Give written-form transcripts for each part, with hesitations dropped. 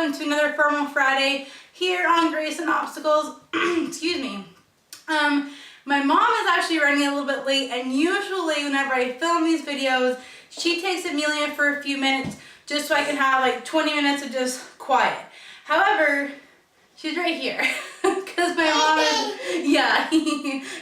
welcome to another Formal Friday here on Grace and Obstacles. Excuse me. My mom is actually running a little bit late, and usually whenever I film these videos, she takes Amelia for a few minutes just so I can have like 20 minutes of just quiet. However, she's right here because my mom is,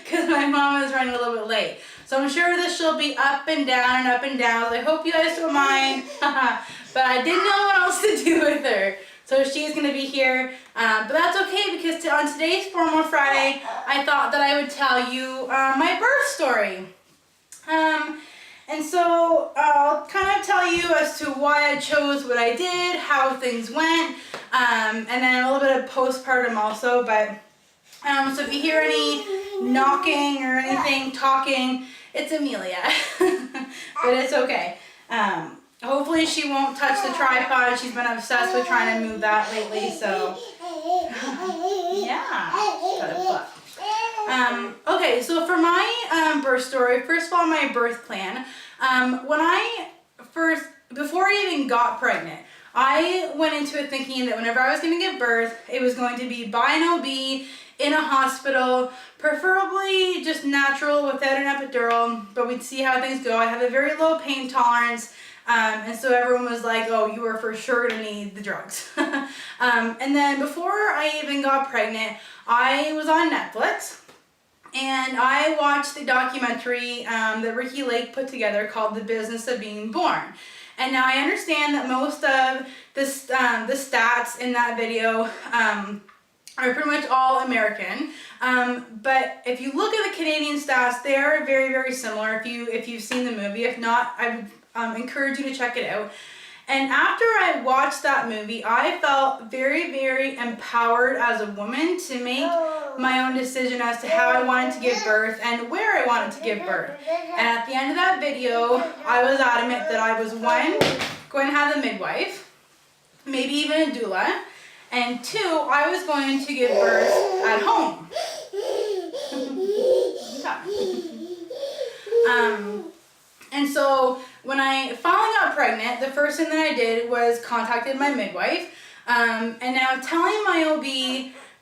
because my mom is running a little bit late. So I'm sure that she'll be up and down and up and down. I hope you guys don't mind, but I didn't know what else to do with her. So she's going to be here, but that's okay because on today's Formal Friday, I thought that I would tell you my birth story. And so I'll kind of tell you as to why I chose what I did, how things went, and then a little bit of postpartum also. But so if you hear any knocking or anything, talking, it's Amelia, but it's okay. Hopefully she won't touch the tripod. She's been obsessed with trying to move that lately, so yeah, got a butt. Okay, so for my birth story, first of all, my birth plan. Before I even got pregnant, I went into it thinking that whenever I was going to give birth, it was going to be by an OB in a hospital, preferably just natural without an epidural, but we'd see how things go. I have a very low pain tolerance. And so everyone was like, oh, you are for sure gonna need the drugs. And then before I even got pregnant, I was on Netflix and I watched the documentary that Ricky Lake put together called The Business of Being Born. And now I understand that most of the stats in that video are pretty much all American. But if you look at the Canadian stats, they are very, very similar if you've seen the movie. If not, I would encourage you to check it out. And after I watched that movie, I felt very, very empowered as a woman to make my own decision as to how I wanted to give birth and where I wanted to give birth. And at the end of that video, I was adamant that I was, one, going to have a midwife, maybe even a doula, and two, I was going to give birth at home. And so when I finally got pregnant, the first thing that I did was contacted my midwife. And now telling my OB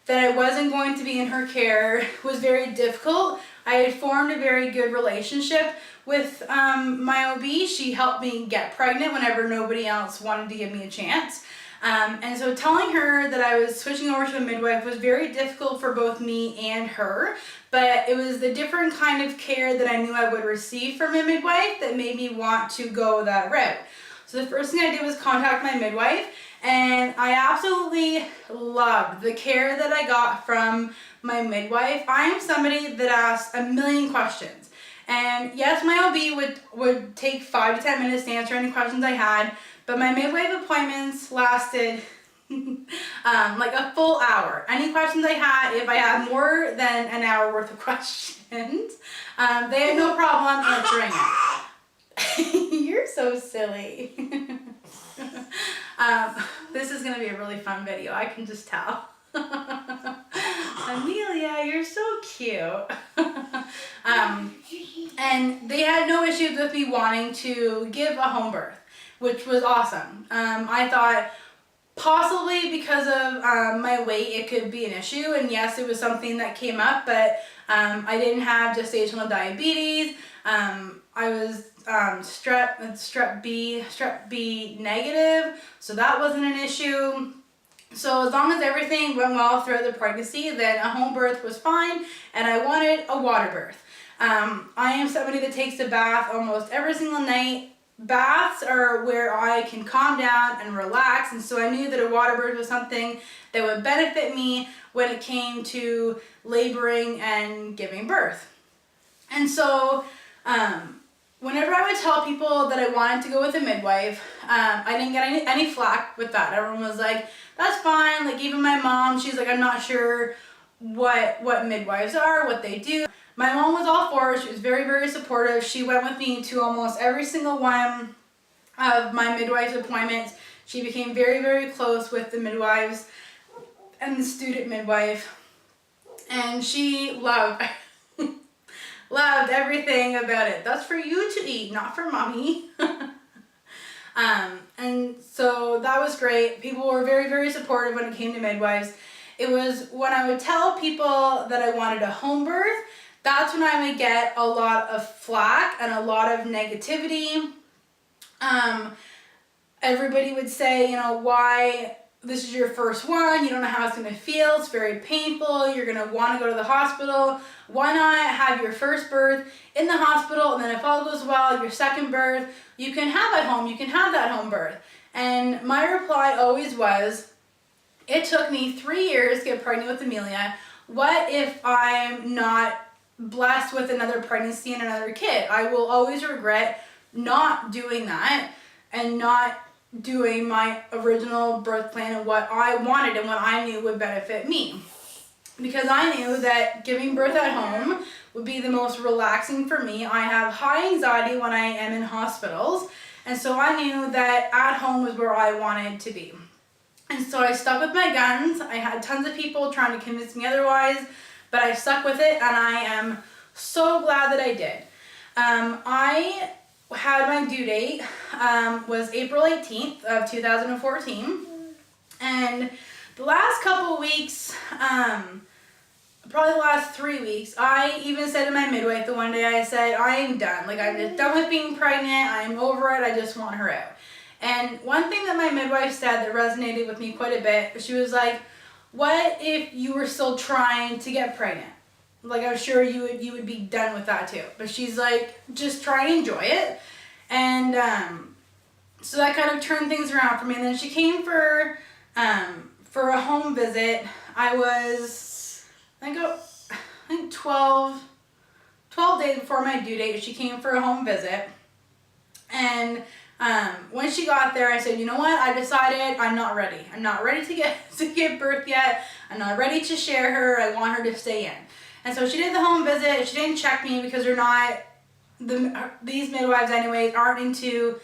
that I wasn't going to be in her care was very difficult. I had formed a very good relationship with my OB. She helped me get pregnant whenever nobody else wanted to give me a chance. And so telling her that I was switching over to a midwife was very difficult for both me and her, but it was the different kind of care that I knew I would receive from a midwife that made me want to go that route. So the first thing I did was contact my midwife, and I absolutely loved the care that I got from my midwife. I am somebody that asks a million questions. And yes, my OB would take 5 to 10 minutes to answer any questions I had, but my midwife appointments lasted like a full hour. Any questions I had, if I had more than an hour worth of questions, they had no problem answering it. You're so silly. This is going to be a really fun video, I can just tell. Amelia, you're so cute. And they had no issues with me wanting to give a home birth, which was awesome. I thought possibly because of my weight it could be an issue, and yes, it was something that came up, but I didn't have gestational diabetes. I was strep B negative, so that wasn't an issue. So as long as everything went well throughout the pregnancy, then a home birth was fine, and I wanted a water birth. I am somebody that takes a bath almost every single night. Baths are where I can calm down and relax, and so I knew that a water birth was something that would benefit me when it came to laboring and giving birth. And so whenever I would tell people that I wanted to go with a midwife, I didn't get any flack with that. Everyone was like, that's fine. Like even my mom, she's like, I'm not sure what midwives are, what they do. My mom was all for it. She was very, very supportive. She went with me to almost every single one of my midwife's appointments. She became very, very close with the midwives and the student midwife. And she loved everything about it. That's for you to eat, not for mommy. And so that was great. People were very, very supportive when it came to midwives. It was when I would tell people that I wanted a home birth, that's when I would get a lot of flack and a lot of negativity. Everybody would say, you know, why this is your first one, you don't know how it's going to feel, it's very painful, you're going to want to go to the hospital. Why not have your first birth in the hospital, and then if all goes well, your second birth, you can have at home, you can have that home birth. And my reply always was, it took me 3 years to get pregnant with Amelia. What if I'm not blessed with another pregnancy and another kid? I will always regret not doing that and not doing my original birth plan and what I wanted and what I knew would benefit me. Because I knew that giving birth at home would be the most relaxing for me. I have high anxiety when I am in hospitals, and so I knew that at home was where I wanted to be. And so I stuck with my guns. I had tons of people trying to convince me otherwise, but I stuck with it, and I am so glad that I did. I had my due date was April 18th of 2014, and the last couple weeks, probably the last 3 weeks, I even said to my midwife the one day, I said, I am done. Like, I'm just done with being pregnant. I'm over it. I just want her out. And one thing that my midwife said that resonated with me quite a bit, she was like, what if you were still trying to get pregnant? Like, I'm sure you would be done with that too. But she's like, just try and enjoy it. And so that kind of turned things around for me. And then she came for a home visit. I was, I think 12 days before my due date, she came for a home visit. And when she got there, I said, you know what? I decided I'm not ready. I'm not ready to give birth yet. I'm not ready to share her. I want her to stay in. And so she did the home visit. She didn't check me because they're not, these midwives anyways aren't into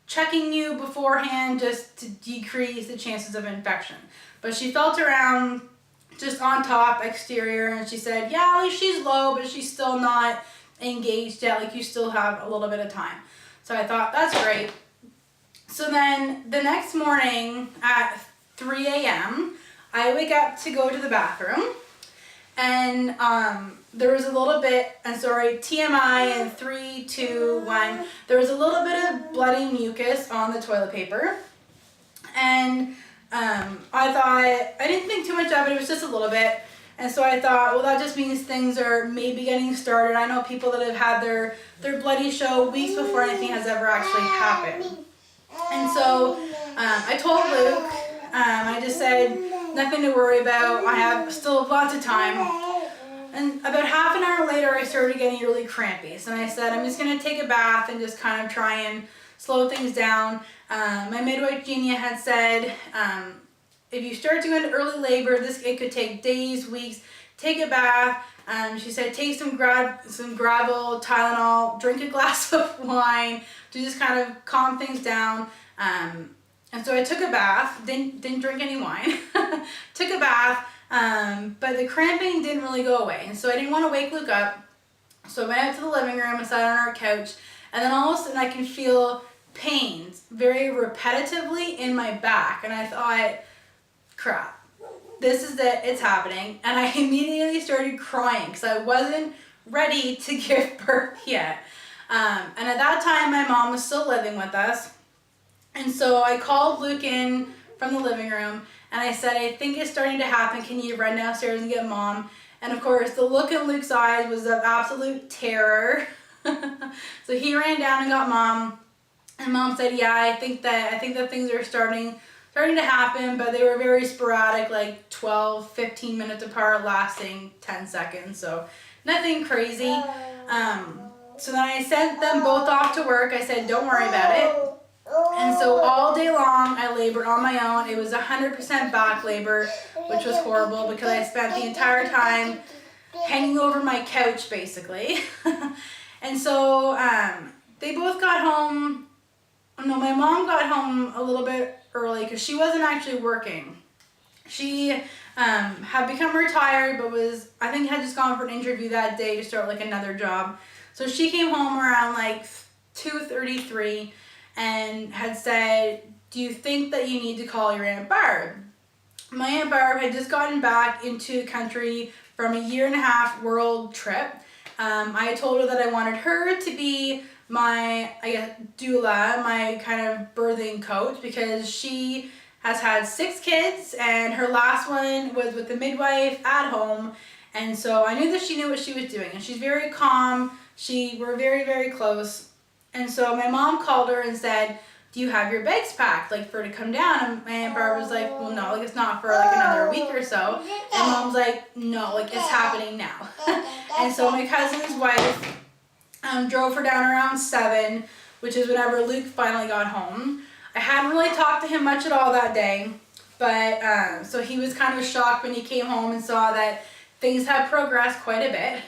checking you beforehand just to decrease the chances of infection. But she felt around just on top, exterior, and she said, yeah, like she's low, but she's still not engaged yet. Like, you still have a little bit of time. So I thought, that's great. So then the next morning at 3 a.m., I wake up to go to the bathroom, and there was a little bit, and sorry, TMI in 3, 2, 1, there was a little bit of bloody mucus on the toilet paper, and I thought, I didn't think too much of it, it was just a little bit, and so I thought, well, that just means things are maybe getting started. I know people that have had their bloody show weeks before anything has ever actually happened. And so I told Luke, I just said, nothing to worry about, I have still lots of time. And about half an hour later, I started getting really crampy. So I said, I'm just going to take a bath and just kind of try and slow things down. My midwife, Genia, had said, if you start to go into early labor, it could take days, weeks. Take a bath. She said, take some Gravel, Tylenol, drink a glass of wine to just kind of calm things down. And so I took a bath, didn't drink any wine, took a bath, but the cramping didn't really go away. And so I didn't want to wake Luke up. So I went out to the living room and sat on our couch, and then all of a sudden I can feel pains very repetitively in my back. And I thought, crap, this is it, it's happening. And I immediately started crying because I wasn't ready to give birth yet. And at that time, my mom was still living with us. And so I called Luke in from the living room, and I said, I think it's starting to happen. Can you run downstairs and get Mom? And of course, the look in Luke's eyes was of absolute terror. So he ran down and got Mom, and Mom said, yeah, I think that things are starting to happen, but they were very sporadic, like 12, 15 minutes apart, lasting 10 seconds. So nothing crazy. So then I sent them both off to work. I said, don't worry about it. And so all day long, I labored on my own. It was 100% back labor, which was horrible because I spent the entire time hanging over my couch, basically. And so they both got home. No, my mom got home a little bit early because she wasn't actually working. She had become retired, but I think had just gone for an interview that day to start like another job. So she came home around like 2:33. and had said, do you think that you need to call your Aunt Barb? My Aunt Barb had just gotten back into the country from a 1.5-year world trip. I told her that I wanted her to be my, I guess, doula, my kind of birthing coach, because she has had 6 kids and her last one was with the midwife at home. And so I knew that she knew what she was doing, and she's very calm. We're very, very close. And so my mom called her and said, do you have your bags packed, like, for her to come down? And my Aunt Barb was like, well, no, like, it's not for like another week or so. And Mom's like, no, like, it's happening now. And so my cousin's wife drove her down around 7, which is whenever Luke finally got home. I hadn't really talked to him much at all that day, but so he was kind of shocked when he came home and saw that things had progressed quite a bit.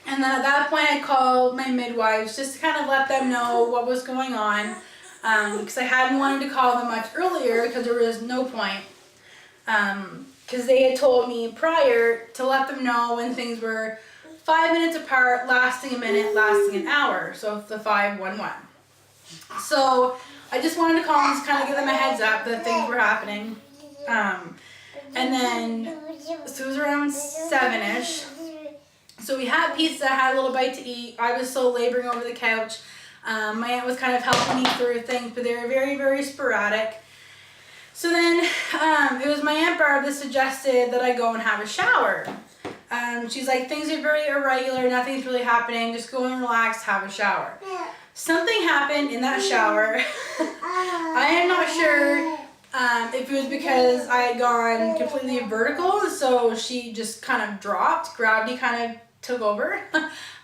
And then at that point I called my midwives just to kind of let them know what was going on, because I hadn't wanted to call them much earlier because there was no point, because they had told me prior to let them know when things were 5 minutes apart, lasting a minute, lasting an hour, so it's the 5-1-1. So I just wanted to call and just kind of give them a heads up that things were happening. And then, so it was around 7-ish. So we had pizza, had a little bite to eat. I was still laboring over the couch. My aunt was kind of helping me through things, but they were very, very sporadic. So then it was my Aunt Barb that suggested that I go and have a shower. She's like, things are very irregular, nothing's really happening, just go and relax, have a shower. Something happened in that shower. I am not sure if it was because I had gone completely vertical, so she just kind of dropped, gravity kind of took over.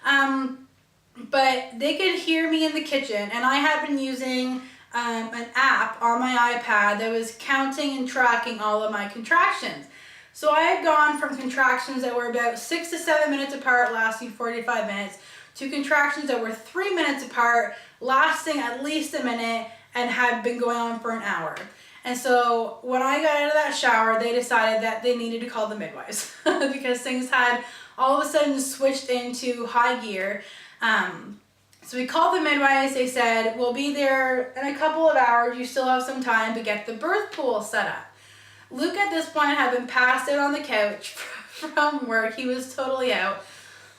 But they could hear me in the kitchen, and I had been using an app on my iPad that was counting and tracking all of my contractions. So I had gone from contractions that were about 6 to 7 minutes apart, lasting 45 minutes, to contractions that were 3 minutes apart, lasting at least a minute, and had been going on for an hour. And so when I got out of that shower, they decided that they needed to call the midwives because things had all of a sudden switched into high gear. So we called the midwives. They said, we'll be there in a couple of hours. You still have some time to get the birth pool set up. Luke at this point had been passed out on the couch from work. He was totally out.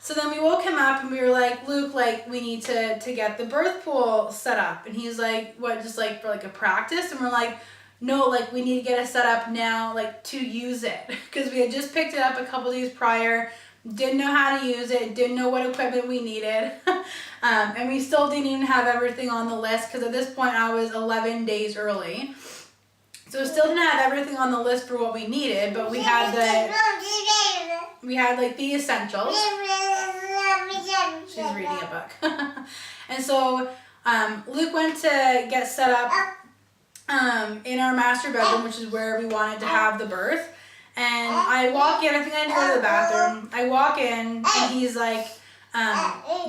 So then we woke him up and we were like, Luke, like, we need to get the birth pool set up. And he's like, what, just like for like a practice? And we're like, no, like, we need to get it set up now, like, to use it. Because we had just picked it up a couple days prior, didn't know how to use it, didn't know what equipment we needed. And we still didn't even have everything on the list, because at this point I was 11 days early. So we still didn't have everything on the list for what we needed, but we had like the essentials. She's reading a book. And so Luke went to get set up in our master bedroom, which is where we wanted to have the birth. And I walk in, I think I had to go to the bathroom. I walk in and he's like,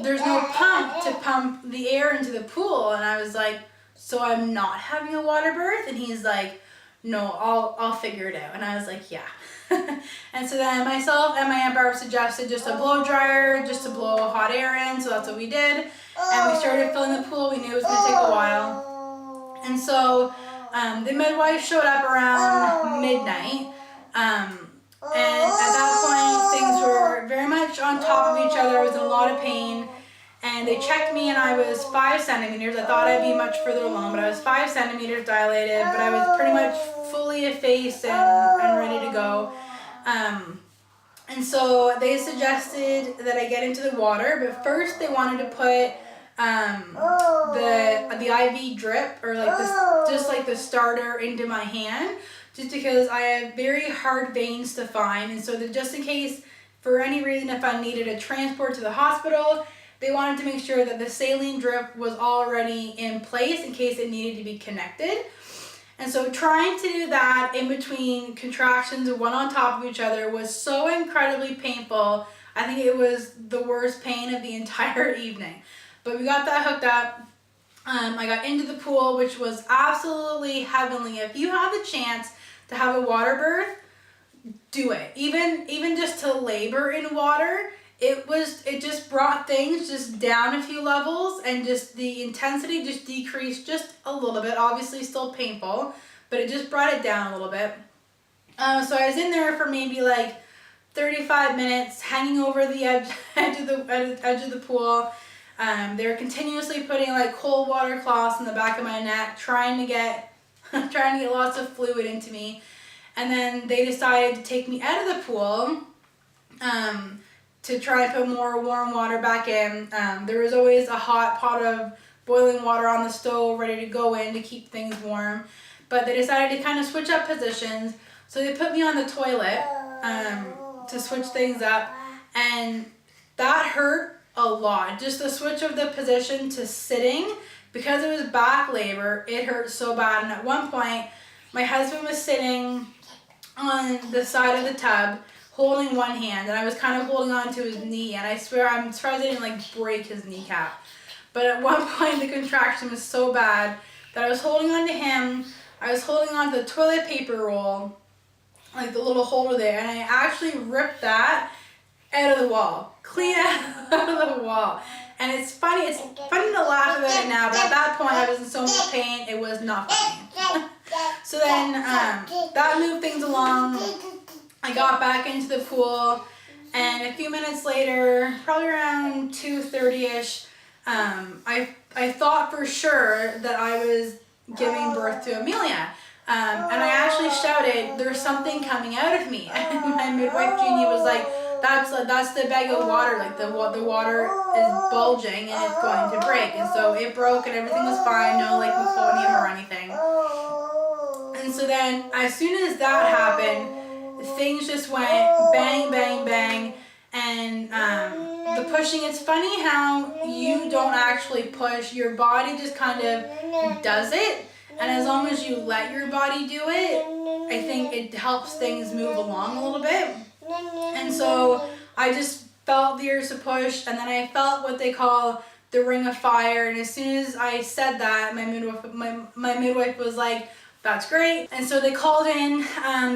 there's no pump to pump the air into the pool. And I was like, so I'm not having a water birth? And he's like, no, I'll figure it out. And I was like, yeah. And so then myself and my Aunt Barb suggested just a blow dryer, just to blow hot air in. So that's what we did. And we started filling the pool. We knew it was going to take a while. And so the midwife showed up around midnight. And at that point, things were very much on top of each other. I was in a lot of pain. And they checked me and I was 5 centimeters. I thought I'd be much further along, but I was 5 centimeters dilated, but I was pretty much fully effaced and ready to go. And so they suggested that I get into the water, but first they wanted to put the IV drip, or like this, just like the starter, into my hand, just because I have very hard veins to find. And so that just in case, for any reason, if I needed a transport to the hospital, they wanted to make sure that the saline drip was already in place in case it needed to be connected. And so trying to do that in between contractions, one on top of each other, was so incredibly painful. I think it was the worst pain of the entire evening. But we got that hooked up. I got into the pool, which was absolutely heavenly. If you have the chance to have a water birth, do it. Even just to labor in water it just brought things just down a few levels, and just the intensity just decreased just a little bit. Obviously still painful, but it just brought it down a little bit. So I was in there for maybe like 35 minutes, hanging over the edge of the pool. They were continuously putting like cold water cloths in the back of my neck, trying to get lots of fluid into me. And then they decided to take me out of the pool to try and put more warm water back in. There was always a hot pot of boiling water on the stove ready to go in to keep things warm. But they decided to kind of switch up positions. So they put me on the toilet to switch things up. And that hurt a lot. Just the switch of the position to sitting, because it was back labor, it hurt so bad. And at one point, my husband was sitting on the side of the tub holding one hand, and I was kind of holding on to his knee, and I swear I'm surprised I didn't like break his kneecap. But at one point the contraction was so bad that I was holding on to him, I was holding on to the toilet paper roll, like the little holder there, and I actually ripped that out of the wall, clean out of the wall. And it's funny to laugh about it now, but at that point I was in so much pain, it was not funny. So then that moved things along. I got back into the pool, and a few minutes later, probably around 2:30ish, I thought for sure that I was giving birth to Amelia. And I actually shouted, "There's something coming out of me." And my midwife Jeannie was like, that's the bag of water, like the water is bulging and it's going to break. And so it broke and everything was fine, no like meconium or anything. And so then as soon as that happened, things just went bang, bang, bang. And the pushing, it's funny how you don't actually push, your body just kind of does it. And as long as you let your body do it, I think it helps things move along a little bit. And so I just felt the urge to push, and then I felt what they call the ring of fire. And as soon as I said that, my midwife was like, "That's great." And so they called in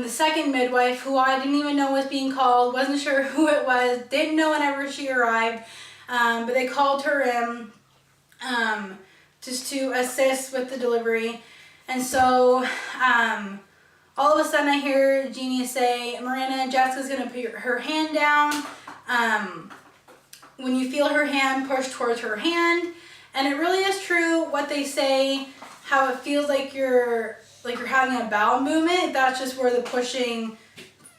the second midwife, who I didn't even know was being called, wasn't sure who it was, didn't know whenever she arrived, but they called her in just to assist with the delivery. And so all of a sudden I hear Jeannie say, "Miranda, Jessica's going to put her hand down. When you feel her hand, push towards her hand." And it really is true what they say, how it feels like you're having a bowel movement. That's just where the pushing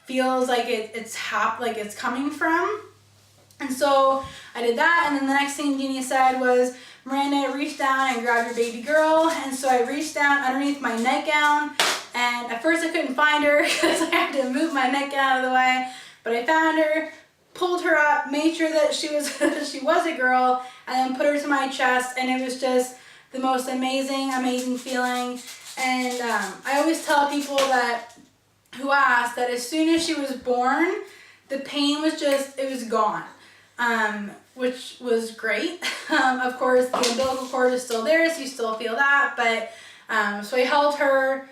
feels like it's coming from. And so I did that, and then the next thing Jeannie said was, "Miranda, reach down and grab your baby girl." And so I reached down underneath my nightgown, and at first I couldn't find her because I had to move my nightgown out of the way, but I found her, pulled her up, made sure that she was a girl, and then put her to my chest, and it was just the most amazing feeling. And I always tell people who ask that as soon as she was born, the pain was gone. Which was great. Of course, the umbilical cord is still there, so you still feel that, but so I held her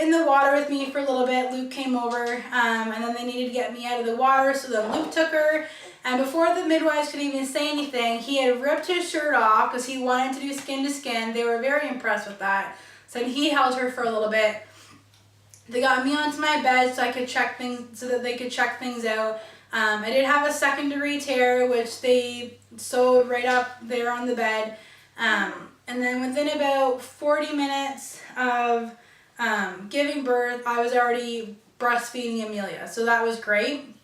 in the water with me for a little bit. Luke came over, and then they needed to get me out of the water, so then Luke took her, and before the midwives could even say anything, he had ripped his shirt off because he wanted to do skin to skin. They were very impressed with that. So he held her for a little bit. They got me onto my bed so that they could check things out. I did have a secondary tear, which they sewed right up there on the bed. And then within about 40 minutes of giving birth, I was already breastfeeding Amelia. So that was great.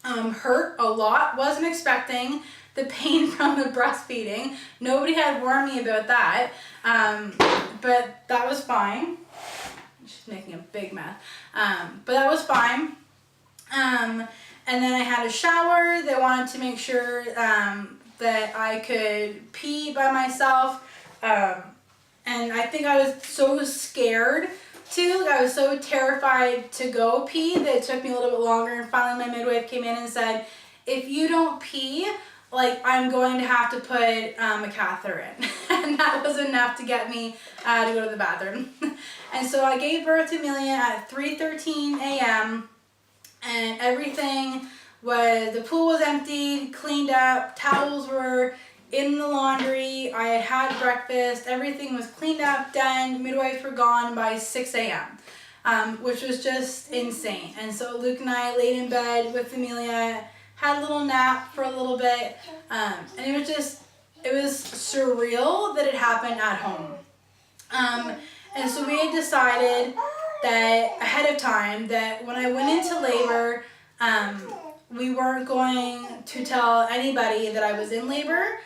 Hurt a lot. Wasn't expecting the pain from the breastfeeding. Nobody had warned me about that. But that was fine. She's making a big mess. But that was fine. And then I had a shower. They wanted to make sure that I could pee by myself. And I think I was so scared too. I was so terrified to go pee that it took me a little bit longer. And finally my midwife came in and said, "If you don't pee, I'm going to have to put a catheter in." And that was enough to get me to go to the bathroom. And so I gave birth to Amelia at 3:13 a.m. and everything was the pool was emptied, cleaned up, towels were in the laundry, I had had breakfast, everything was cleaned up, done, midwives were gone by 6 a.m., which was just insane. And so Luke and I laid in bed with Amelia, had a little nap for a little bit, and it was surreal that it happened at home. And so we had decided that ahead of time that when I went into labor, we weren't going to tell anybody that I was in labor.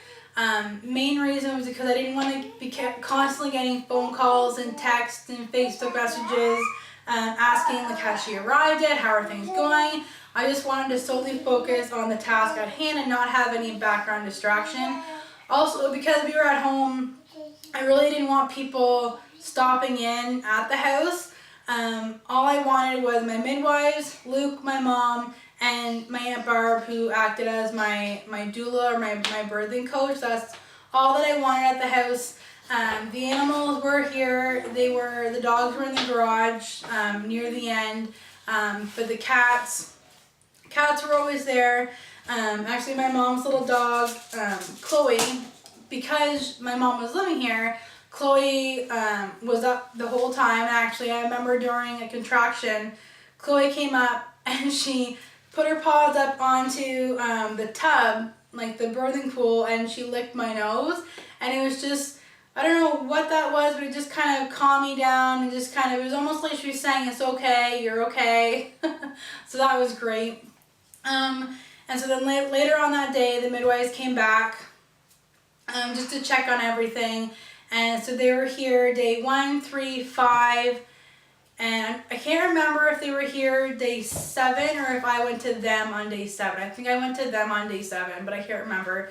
Main reason was because I didn't want to be constantly getting phone calls and texts and Facebook messages asking like, has she arrived yet? How are things going? I just wanted to solely focus on the task at hand and not have any background distraction. Also, because we were at home, I really didn't want people stopping in at the house. All I wanted was my midwives, Luke, my mom, and my Aunt Barb, who acted as my doula or my birthing coach. That's all that I wanted at the house. The animals were here. The dogs were in the garage near the end. But the cats were always there. Actually, my mom's little dog, Chloe, because my mom was living here, Chloe was up the whole time. Actually, I remember during a contraction, Chloe came up and she put her paws up onto the tub, like the birthing pool, and she licked my nose. And it was just, I don't know what that was, but it just kind of calmed me down and just kind of, it was almost like she was saying, it's okay, you're okay. So that was great. And so then later on that day, the midwives came back just to check on everything. And so they were here day 1, 3, 5, and I can't remember if they were here day 7 or if I went to them on day 7. I think I went to them on day 7, but I can't remember.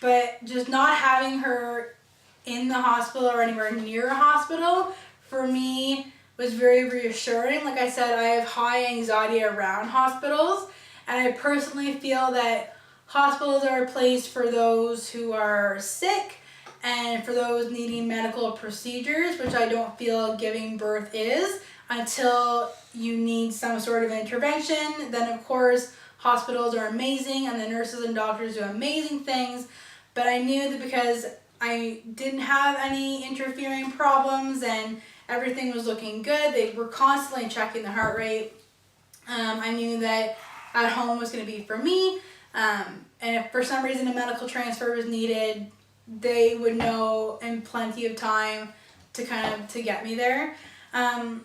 But just not having her in the hospital or anywhere near a hospital, for me, was very reassuring. Like I said, I have high anxiety around hospitals, and I personally feel that hospitals are a place for those who are sick and for those needing medical procedures, which I don't feel giving birth is, until you need some sort of intervention. Then of course, hospitals are amazing and the nurses and doctors do amazing things, but I knew that because I didn't have any interfering problems and everything was looking good, they were constantly checking the heart rate, I knew that at home was going to be for me, and if for some reason a medical transfer was needed, they would know in plenty of time to to get me there. And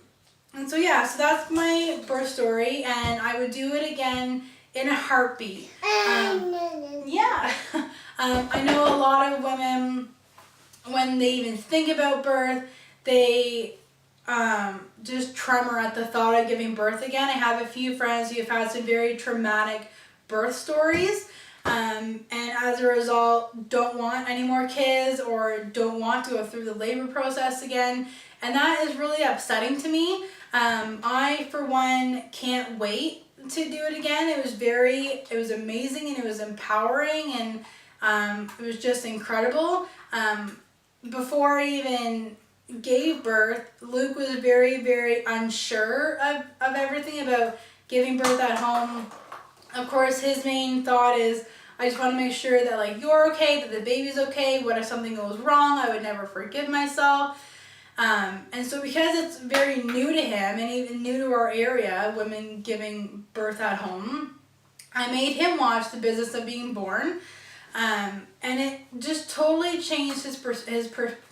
so yeah, so that's my birth story, and I would do it again in a heartbeat. Yeah. I know a lot of women, when they even think about birth, they just tremor at the thought of giving birth again. I have a few friends who have had some very traumatic birth stories. And as a result, don't want any more kids or don't want to go through the labor process again. And that is really upsetting to me. I, for one, can't wait to do it again. It was amazing and it was empowering and it was just incredible. Before I even gave birth, Luke was very, very unsure of everything about giving birth at home. Of course, his main thought is, I just want to make sure that like you're okay, that the baby's okay. What if something goes wrong? I would never forgive myself. And so because it's very new to him and even new to our area, women giving birth at home, I made him watch The Business of Being Born. And it just totally changed his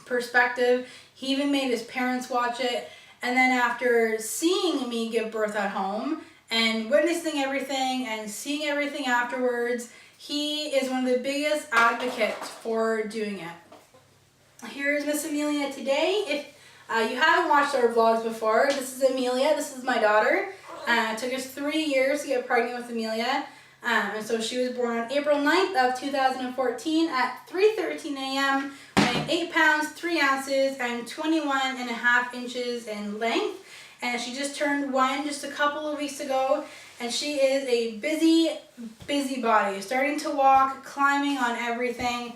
perspective. He even made his parents watch it. And then after seeing me give birth at home and witnessing everything and seeing everything afterwards, he is one of the biggest advocates for doing it. Here's Miss Amelia today. If you haven't watched our vlogs before, this is Amelia. This is my daughter. It took us 3 years to get pregnant with Amelia. And so she was born on April 9th of 2014 at 3:13 a.m. weighing 8 pounds, 3 ounces, and 21.5 inches in length. And she just turned 1 just a couple of weeks ago. And she is a busy body, starting to walk, climbing on everything.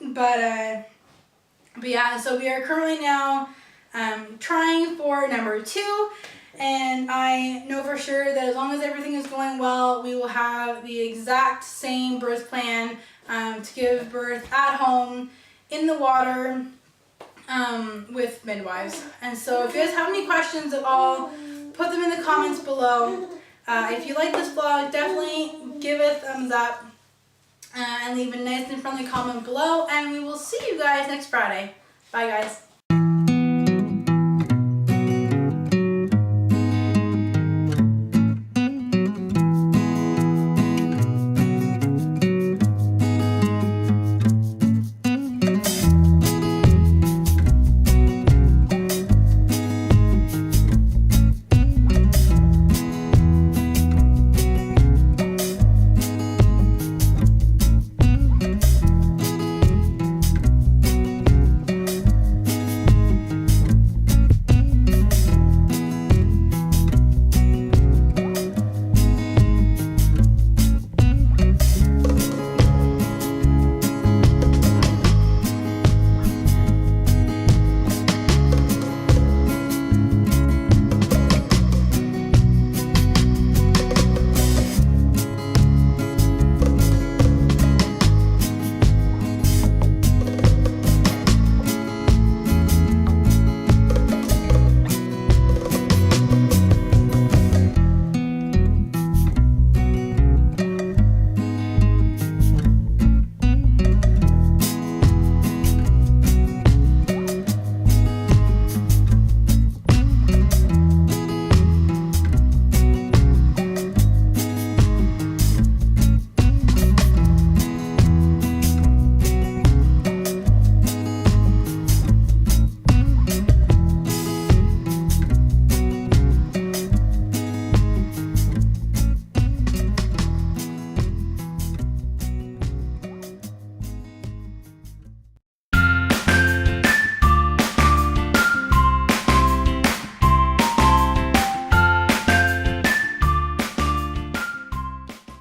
But yeah, so we are currently now trying for number 2. And I know for sure that as long as everything is going well, we will have the exact same birth plan to give birth at home, in the water, with midwives. And so if you guys have any questions at all, put them in the comments below. If you like this vlog, definitely give it a thumbs up and leave a nice and friendly comment below. And we will see you guys next Friday. Bye, guys.